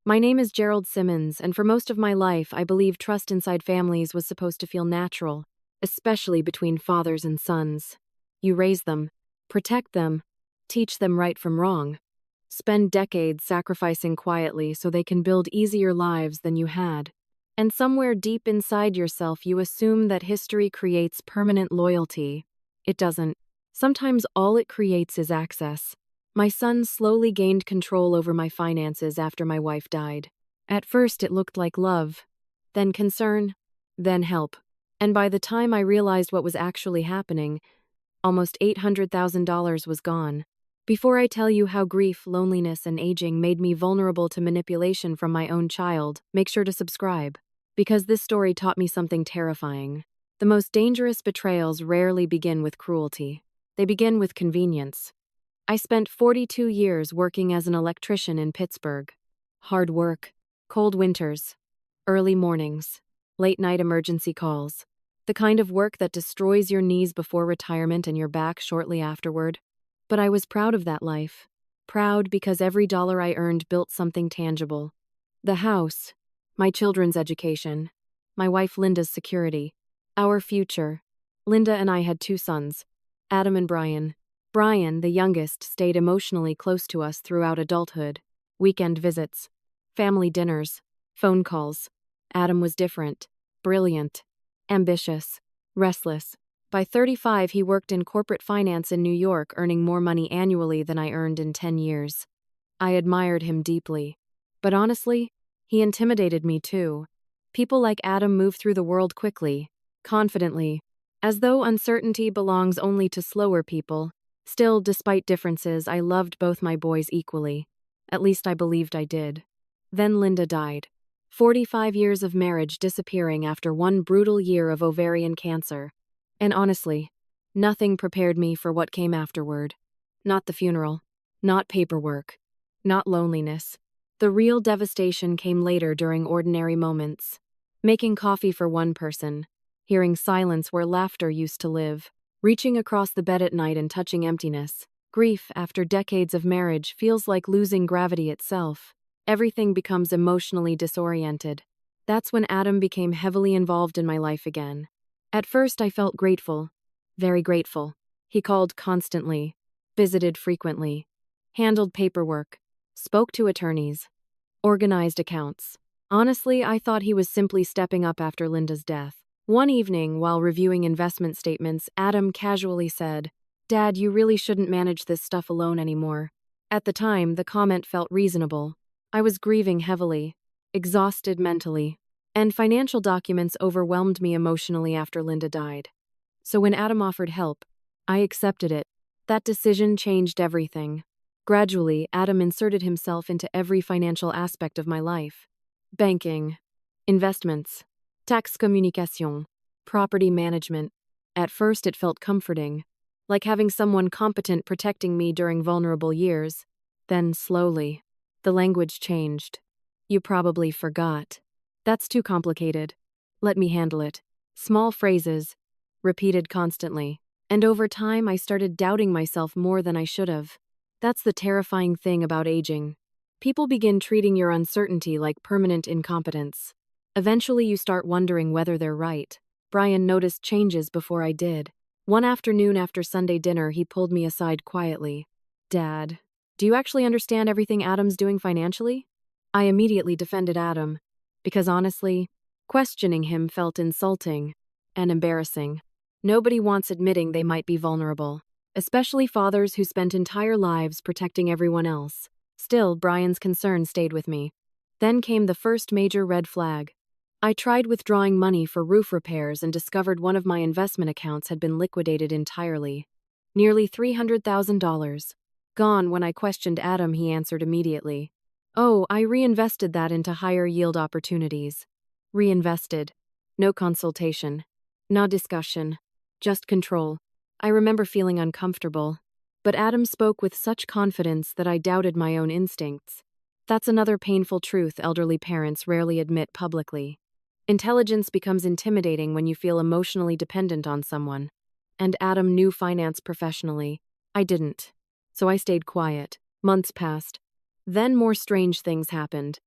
My name is Gerald Simmons, and for most of my life, I believe trust inside families was supposed to feel natural, especially between fathers and sons. You raise them, protect them, teach them right from wrong. Spend decades sacrificing quietly so they can build easier lives than you had. And somewhere deep inside yourself, you assume that history creates permanent loyalty. It doesn't. Sometimes all it creates is access. My son slowly gained control over my finances after my wife died. At first, it looked like love, then concern, then help. And by the time I realized what was actually happening, almost $800,000 was gone. Before I tell you how grief, loneliness, and aging made me vulnerable to manipulation from my own child, make sure to subscribe. Because this story taught me something terrifying. The most dangerous betrayals rarely begin with cruelty. They begin with convenience. I spent 42 years working as an electrician in Pittsburgh. Hard work, cold winters, early mornings, late-night emergency calls. The kind of work that destroys your knees before retirement and your back shortly afterward. But I was proud of that life. Proud because every dollar I earned built something tangible. The house, my children's education, my wife Linda's security, our future. Linda and I had 2 sons, Adam and Brian. Brian, the youngest, stayed emotionally close to us throughout adulthood. Weekend visits, family dinners, phone calls. Adam was different, brilliant, ambitious, restless. By 35, he worked in corporate finance in New York, earning more money annually than I earned in 10 years. I admired him deeply. But honestly, he intimidated me too. People like Adam move through the world quickly, confidently, as though uncertainty belongs only to slower people. Still, despite differences, I loved both my boys equally. At least I believed I did. Then Linda died. 45 years of marriage disappearing after one brutal year of ovarian cancer. And honestly, nothing prepared me for what came afterward. Not the funeral, not paperwork, not loneliness. The real devastation came later during ordinary moments. Making coffee for one person, hearing silence where laughter used to live, reaching across the bed at night and touching emptiness. Grief after decades of marriage feels like losing gravity itself. Everything becomes emotionally disoriented. That's when Adam became heavily involved in my life again. At first I felt grateful, very grateful. He called constantly, visited frequently, handled paperwork, spoke to attorneys, organized accounts. Honestly, I thought he was simply stepping up after Linda's death. One evening, while reviewing investment statements, Adam casually said, "Dad, you really shouldn't manage this stuff alone anymore." At the time, the comment felt reasonable. I was grieving heavily, exhausted mentally, and financial documents overwhelmed me emotionally after Linda died. So when Adam offered help, I accepted it. That decision changed everything. Gradually, Adam inserted himself into every financial aspect of my life. Banking, investments, tax communication, property management. At first it felt comforting, like having someone competent protecting me during vulnerable years. Then slowly, the language changed. "You probably forgot. That's too complicated. Let me handle it." Small phrases, repeated constantly. And over time I started doubting myself more than I should have. That's the terrifying thing about aging. People begin treating your uncertainty like permanent incompetence. Eventually you start wondering whether they're right. Brian noticed changes before I did. One afternoon after Sunday dinner, he pulled me aside quietly. "Dad, do you actually understand everything Adam's doing financially?" I immediately defended Adam, because honestly, questioning him felt insulting and embarrassing. Nobody wants admitting they might be vulnerable, especially fathers who spent entire lives protecting everyone else. Still, Brian's concern stayed with me. Then came the first major red flag. I tried withdrawing money for roof repairs and discovered one of my investment accounts had been liquidated entirely. Nearly $300,000. Gone. When I questioned Adam, he answered immediately. "Oh, I reinvested that into higher yield opportunities." Reinvested. No consultation. No discussion. Just control. I remember feeling uncomfortable. But Adam spoke with such confidence that I doubted my own instincts. That's another painful truth elderly parents rarely admit publicly. Intelligence becomes intimidating when you feel emotionally dependent on someone. And Adam knew finance professionally. I didn't. So I stayed quiet. Months passed. Then more strange things happened.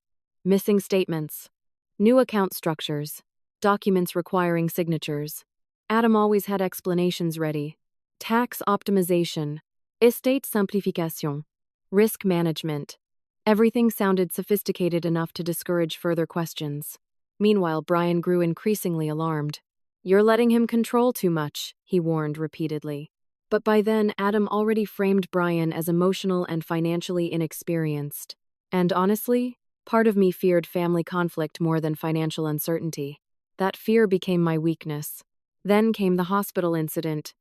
missing statements, new account structures, documents requiring signatures. Adam always had explanations ready. Tax optimization, estate simplification, risk management. Everything sounded sophisticated enough to discourage further questions. Meanwhile, Brian grew increasingly alarmed. "You're letting him control too much," he warned repeatedly. But by then, Adam already framed Brian as emotional and financially inexperienced. And honestly, part of me feared family conflict more than financial uncertainty. That fear became my weakness. Then came the hospital incident.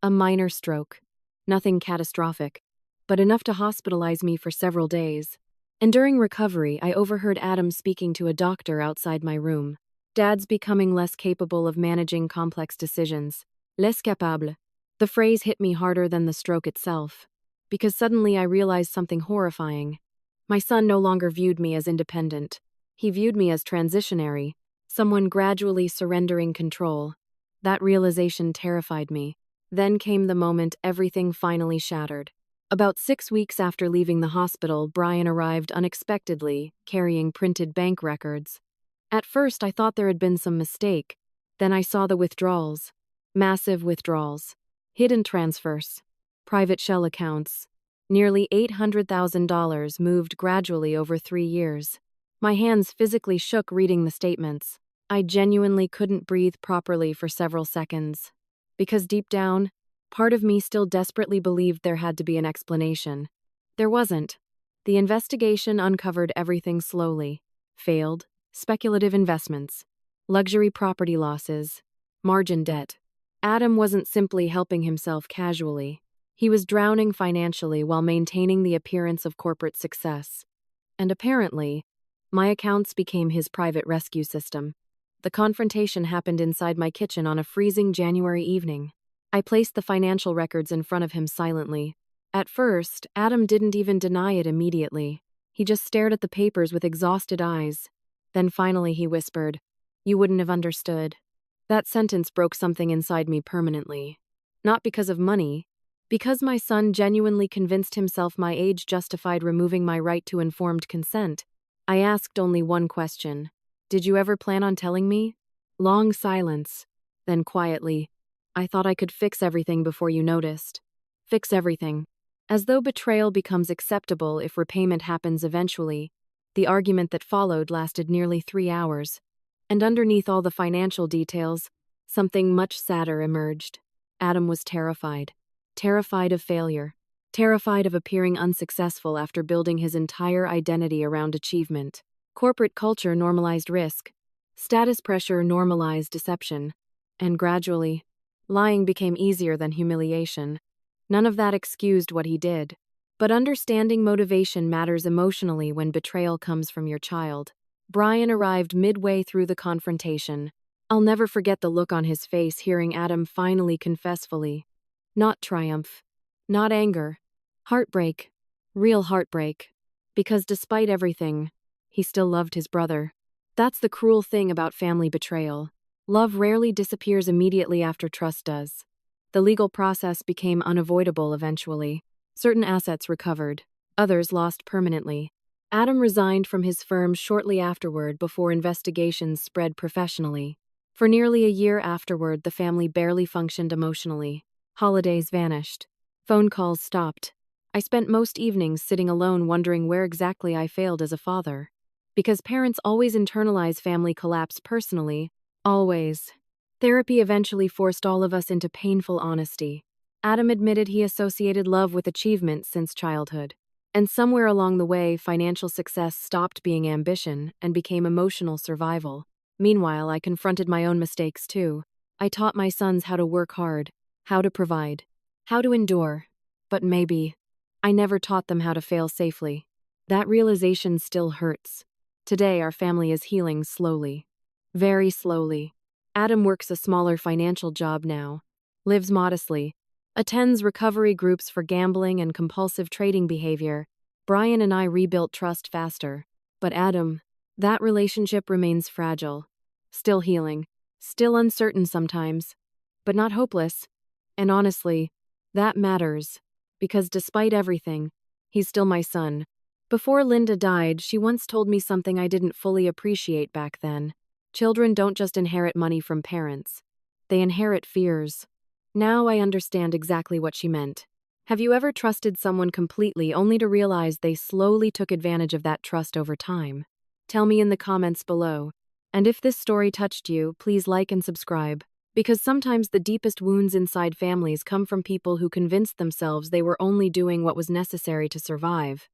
A minor stroke. Nothing catastrophic, but enough to hospitalize me for several days. And during recovery, I overheard Adam speaking to a doctor outside my room. "Dad's becoming less capable of managing complex decisions. Les capable." The phrase hit me harder than the stroke itself, because suddenly I realized something horrifying. My son no longer viewed me as independent. He viewed me as transitionary, someone gradually surrendering control. That realization terrified me. Then came the moment everything finally shattered. About 6 weeks after leaving the hospital, Brian arrived unexpectedly, carrying printed bank records. At first, I thought there had been some mistake. Then I saw the withdrawals. Massive withdrawals. Hidden transfers. Private shell accounts. Nearly $800,000 moved gradually over 3 years. My hands physically shook reading the statements. I genuinely couldn't breathe properly for several seconds. Because deep down, part of me still desperately believed there had to be an explanation. There wasn't. The investigation uncovered everything slowly. Failed, speculative investments, luxury property losses, margin debt. Adam wasn't simply helping himself casually. He was drowning financially while maintaining the appearance of corporate success. And apparently, my accounts became his private rescue system. The confrontation happened inside my kitchen on a freezing January evening. I placed the financial records in front of him silently. At first, Adam didn't even deny it immediately. He just stared at the papers with exhausted eyes. Then finally he whispered, "You wouldn't have understood." That sentence broke something inside me permanently. Not because of money, because my son genuinely convinced himself my age justified removing my right to informed consent. I asked only one question. "Did you ever plan on telling me?" Long silence. Then quietly, "I thought I could fix everything before you noticed." Fix everything. As though betrayal becomes acceptable if repayment happens eventually. The argument that followed lasted nearly 3 hours. And underneath all the financial details, something much sadder emerged. Adam was terrified. Terrified of failure. Terrified of appearing unsuccessful after building his entire identity around achievement. Corporate culture normalized risk. Status pressure normalized deception. And gradually, lying became easier than humiliation. None of that excused what he did. But understanding motivation matters emotionally when betrayal comes from your child. Brian arrived midway through the confrontation. I'll never forget the look on his face hearing Adam finally confess fully. Not triumph. Not anger. Heartbreak. Real heartbreak. Because despite everything, he still loved his brother. That's the cruel thing about family betrayal. Love rarely disappears immediately after trust does. The legal process became unavoidable eventually. Certain assets recovered. Others lost permanently. Adam resigned from his firm shortly afterward before investigations spread professionally. For nearly a year afterward, the family barely functioned emotionally. Holidays vanished. Phone calls stopped. I spent most evenings sitting alone wondering where exactly I failed as a father. Because parents always internalize family collapse personally. Always. Therapy eventually forced all of us into painful honesty. Adam admitted he associated love with achievement since childhood. And somewhere along the way, financial success stopped being ambition and became emotional survival. Meanwhile, I confronted my own mistakes too. I taught my sons how to work hard, how to provide, how to endure. But maybe, I never taught them how to fail safely. That realization still hurts. Today, our family is healing slowly. Very slowly. Adam works a smaller financial job now, lives modestly, attends recovery groups for gambling and compulsive trading behavior. Brian and I rebuilt trust faster. But Adam, that relationship remains fragile. Still healing. Still uncertain sometimes. But not hopeless. And honestly, that matters. Because despite everything, he's still my son. Before Linda died, she once told me something I didn't fully appreciate back then. Children don't just inherit money from parents. They inherit fears. Now I understand exactly what she meant. Have you ever trusted someone completely only to realize they slowly took advantage of that trust over time? Tell me in the comments below. And if this story touched you, please like and subscribe. Because sometimes the deepest wounds inside families come from people who convinced themselves they were only doing what was necessary to survive.